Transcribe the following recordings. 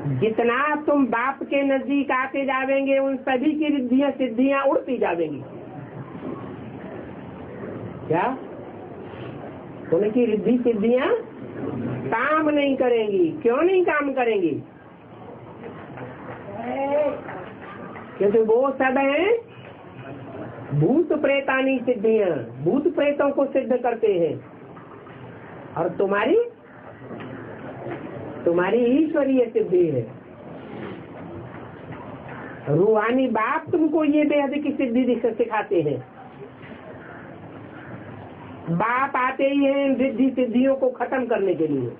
जितना तुम बाप के नजदीक आते जावेंगे उन सभी की रिद्धियां सिद्धियां उड़ती जावेंगी। क्या? उनकी रिद्धि सिद्धियां काम नहीं करेंगी। क्यों नहीं काम करेंगी? क्योंकि वो सब है भूत प्रेतानी सिद्धियां, भूत प्रेतों को सिद्ध करते हैं। और तुम्हारी ईश्वरीय सिद्धि है। रूहानी बाप तुमको ये बेहद की सिद्धि सिखाते हैं। बाप आते ही हैं रिद्धि सिद्धियों को खत्म करने के लिए।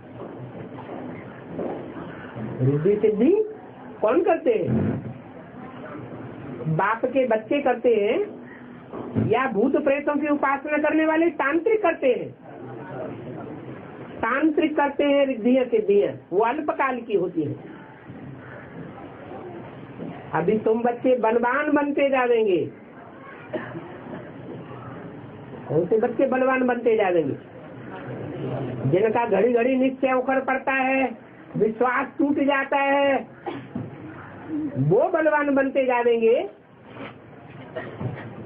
रिद्धि सिद्धि कौन करते हैं? बाप के बच्चे करते हैं या भूत प्रेतों की उपासना करने वाले तांत्रिक करते हैं? तांत्रिक करते हैं रिद्धियां सिद्धियां, वो अल्पकाल की होती है। अभी तुम बच्चे बलवान बनते जाएंगे। कौन से बच्चे बलवान बनते जाएंगे? जिनका घड़ी घड़ी निश्चय उखड़ पड़ता है, विश्वास टूट जाता है, वो बलवान बनते जाएंगे।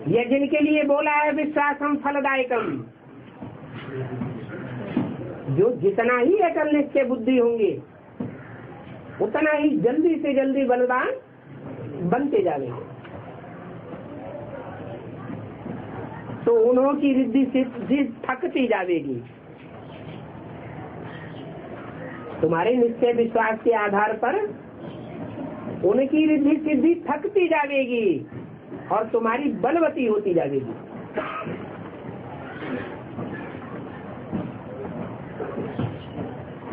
या जिनके लिए बोला है विश्वासम फलदायकम, जो जितना ही अकल निश्चय बुद्धि होंगे उतना ही जल्दी से जल्दी बलवान बनते जाएंगे। तो उन्हों की रिद्धि सिद्धि थकती जाएगी। तुम्हारे निश्चय विश्वास के आधार पर उनकी रिद्धि सिद्धि थकती जाएगी और तुम्हारी बलवती होती जाएगी।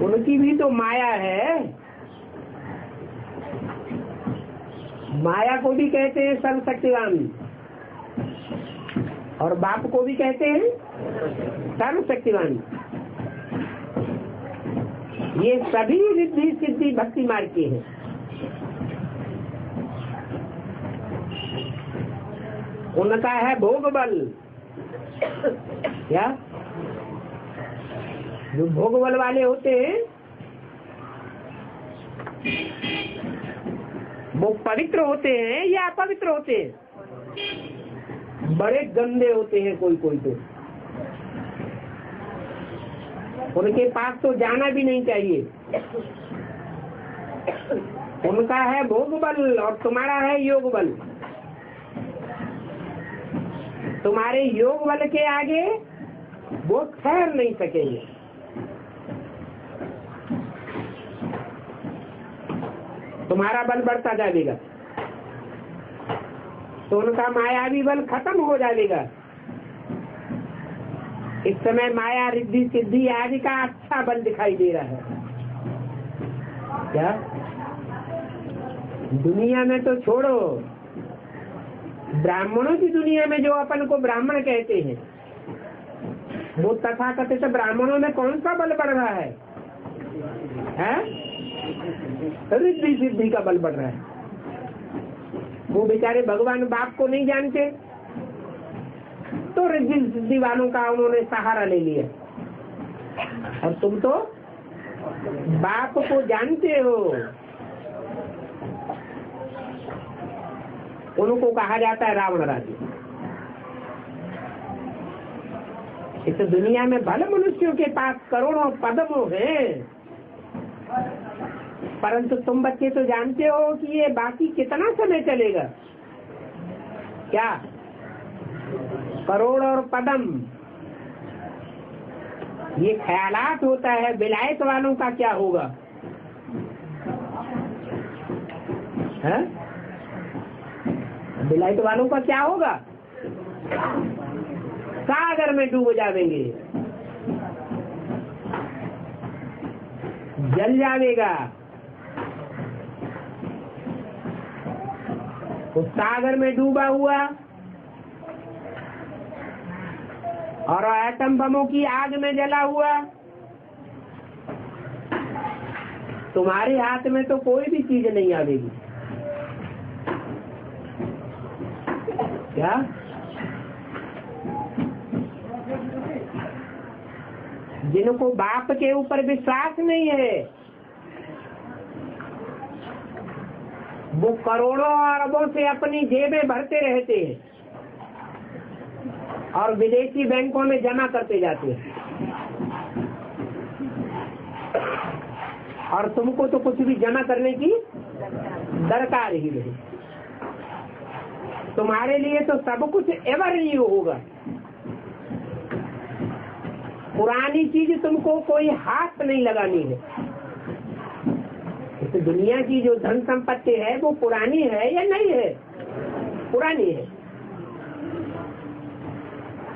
उनकी भी तो माया है। माया को भी कहते हैं सर्वशक्तिवान और बाप को भी कहते हैं सर्वशक्तिवान। ये सभी रिद्धि सिद्धि भक्ति मार्ग के हैं। उनका है भोग बल। क्या? जो भोग बल वाले होते हैं वो पवित्र होते हैं या अपवित्र होते हैं? बड़े गंदे होते हैं कोई कोई तो। उनके पास तो जाना भी नहीं चाहिए। उनका है भोग बल और तुम्हारा है योग बल। तुम्हारे योग बल के आगे वो ठहर नहीं सकेंगे। तुम्हारा बल बढ़ता जाएगा तो उनका मायावी बल खत्म हो जाएगा। इस समय माया रिद्धि सिद्धि आदि का अच्छा बल दिखाई दे रहा है। क्या? दुनिया में तो छोड़ो, ब्राह्मणों की दुनिया में जो अपन को ब्राह्मण कहते हैं वो तथाकथित ब्राह्मणों में कौन सा बल बढ़ रहा है? रिद्धि सिद्धि का बल बढ़ रहा है। वो बेचारे भगवान बाप को नहीं जानते तो रिद्धि सिद्धि वालों का उन्होंने सहारा ले लिया। और तुम तो बाप को जानते हो। उनको कहा जाता है रावण राज्य। इस दुनिया में भले मनुष्यों के पास करोड़ों पदमों हैं, परंतु तुम बच्चे तो जानते हो कि ये बाकी कितना समय चलेगा। क्या? करोड़ और पदम ये ख्यालात होता है। विलायत वालों का क्या होगा? है? विलायत वालों का क्या होगा? सागर में डूब जाएंगे, जल जाएगा। उस सागर में डूबा हुआ और एटम बमों की आग में जला हुआ, तुम्हारे हाथ में तो कोई भी चीज नहीं आवेगी। क्या? जिनको बाप के ऊपर विश्वास नहीं है वो करोड़ों और अरबों से अपनी जेबें भरते रहते हैं और विदेशी बैंकों में जमा करते जाते हैं, और तुमको तो कुछ भी जमा करने की दरकार ही नहीं। तुम्हारे लिए तो सब कुछ एवर ही होगा। पुरानी चीज तुमको कोई हाथ नहीं लगानी है। इस दुनिया की जो धन संपत्ति है वो पुरानी है या नहीं है? पुरानी है।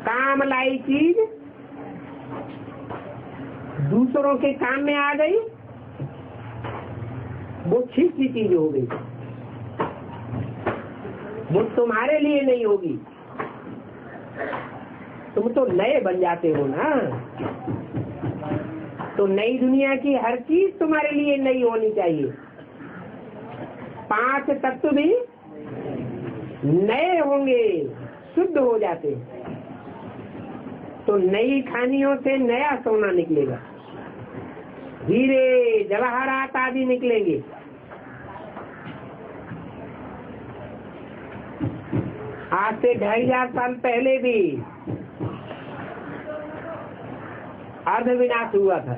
काम लाई चीज दूसरों के काम में आ गई, वो छिपी चीज हो गई, वो तुम्हारे लिए नहीं होगी। तुम तो नए बन जाते हो ना, तो नई दुनिया की हर चीज तुम्हारे लिए नई होनी चाहिए। 5 तत्व भी नए होंगे, शुद्ध हो जाते, तो नई खानियों से नया सोना निकलेगा, हीरे जवाहरात आदि निकलेंगे। आज से 2500 साल पहले भी अर्ध विनाश हुआ था।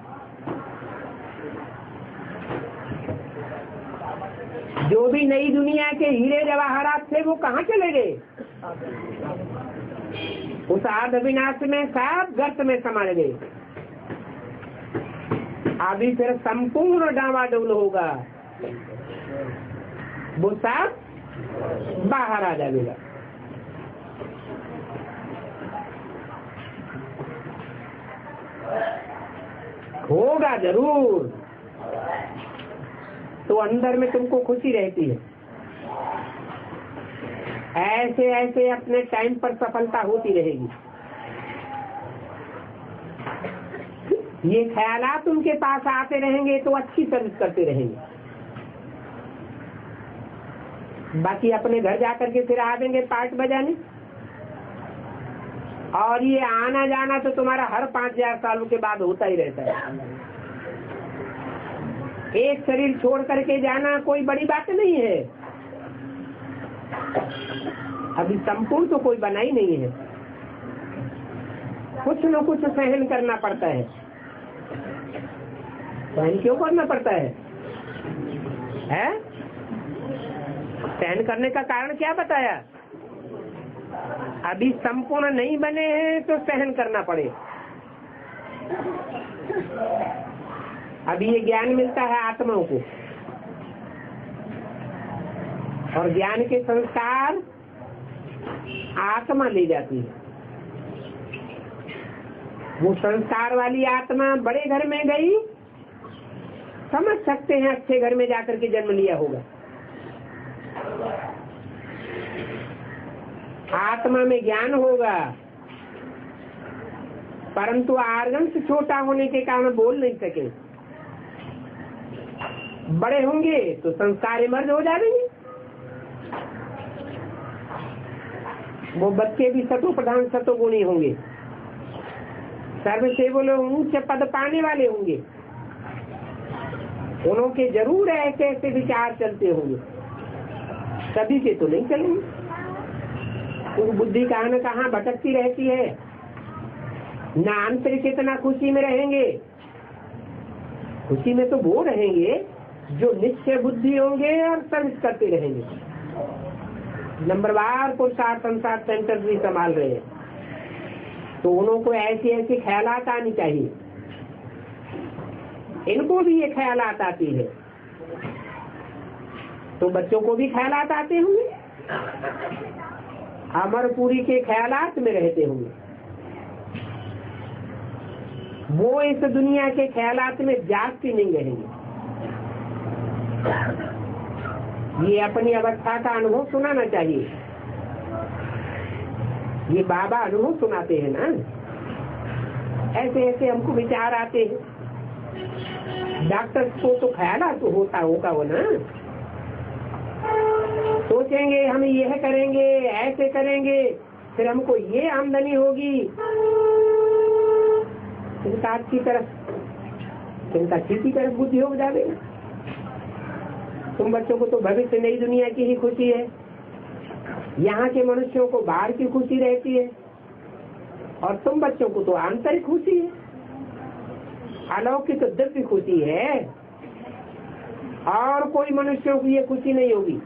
जो भी नई दुनिया के हीरे जवाहरात थे वो कहाँ चले गए? उस अर्ध विनाश में सब गर्त में समा गए। अभी फिर संपूर्ण डावाडोल होगा, वो सब बाहर आ जाएगा। होगा जरूर, तो अंदर में तुमको खुशी रहती है। ऐसे ऐसे अपने टाइम पर सफलता होती रहेगी। ये ख्यालात उनके पास आते रहेंगे तो अच्छी सर्विस करते रहेंगे। बाकी अपने घर जाकर के फिर आवेंगे पार्ट बजाने, और ये आना जाना तो तुम्हारा हर 5000 सालों के बाद होता ही रहता है। एक शरीर छोड़ करके जाना कोई बड़ी बात नहीं है। अभी संपूर्ण तो कोई बना ही नहीं है, कुछ न कुछ सहन करना पड़ता है। सहन क्यों करना पड़ता है? सहन करने का कारण क्या बताया? अभी संपूर्ण नहीं बने हैं तो सहन करना पड़े। अभी ये ज्ञान मिलता है आत्माओं को, और ज्ञान के संस्कार आत्मा ले जाती है। वो संस्कार वाली आत्मा बड़े घर में गई, समझ सकते हैं अच्छे घर में जाकर के जन्म लिया होगा। आत्मा में ज्ञान होगा, परंतु आर्गन से छोटा होने के कारण बोल नहीं सके। बड़े होंगे तो संस्कार इमर्ज हो जाएंगे। वो बच्चे भी सतो प्रधान सतो गुणी होंगे, सर्व से वो लोग ऊंच पद पाने वाले होंगे। उनके जरूर ऐसे ऐसे विचार चलते होंगे, सभी के तो नहीं चलेंगे। उन बुद्धि कहाँ न कहाँ भटकती रहती है, ना आंतरिक इतना खुशी में रहेंगे। खुशी में तो वो रहेंगे जो निश्चय बुद्धि होंगे और सर्विस करते रहेंगे। नंबरवार पुरुषार्थ संसार सेंटर भी संभाल रहे हैं, तो उनको ऐसी ऐसी ख्यालात आनी चाहिए। इनको भी ये ख्यालात आती है, तो बच्चों को भी ख्यालात आते होंगे। अमरपुरी के ख्यालात में रहते होंगे, वो इस दुनिया के ख्यालात में जागती नहीं रहेंगे। ये अपनी अवस्था का अनुभव सुनाना चाहिए। ये बाबा अनुभव सुनाते हैं ना, ऐसे ऐसे हमको विचार आते हैं। डॉक्टर को तो ख्यालात तो होता होगा वो ना, सोचेंगे हम यह करेंगे, ऐसे करेंगे, फिर हमको ये आमदनी होगी। चिंता की तरफ बुद्धि हो जाएगा। तुम बच्चों को तो भविष्य नई दुनिया की ही खुशी है, यहाँ के मनुष्यों को बाहर की खुशी रहती है, और तुम बच्चों को तो आंतरिक खुशी है, अलौकिक दिव्य खुशी है। और कोई मनुष्यों की ये खुशी नहीं होगी,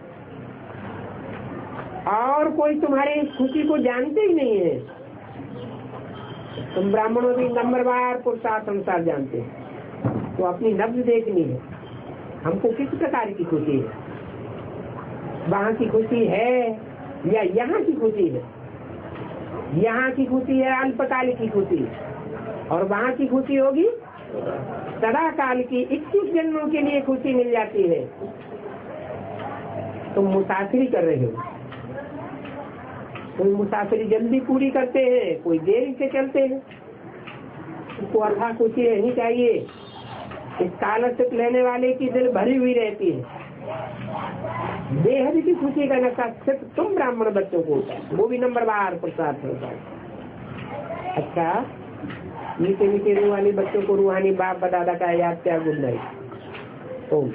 और कोई तुम्हारे इस खुशी को जानते ही नहीं है। तुम ब्राह्मणों की नंबरवार पुरुषार्थ अनुसार जानते हैं, तो अपनी नब्ज देखनी है, हमको किस प्रकार की खुशी है, वहाँ की खुशी है या यहाँ की खुशी है। यहाँ की खुशी है अल्पकाल की खुशी, और वहाँ की खुशी होगी सदा काल की, 21 जन्मों के लिए खुशी मिल जाती है। तुम मुसाफिरी कर रहे हो, कोई मुसाफिरी जल्दी पूरी करते हैं, कोई देरी से चलते हैं, उसको अथा खुशी रहनी चाहिए। इस स्कॉलरशिप लेने वाले की दिल भरी हुई रहती है, बेहद की खुशी का नशा सिर्फ तुम ब्राह्मण बच्चों को होता है, वो भी नंबरवार प्रसाद होता है। अच्छा, मीठे मीठे रूहानी बच्चों को रूहानी बाप दादा का याद, क्या गुड नाइट। ओम।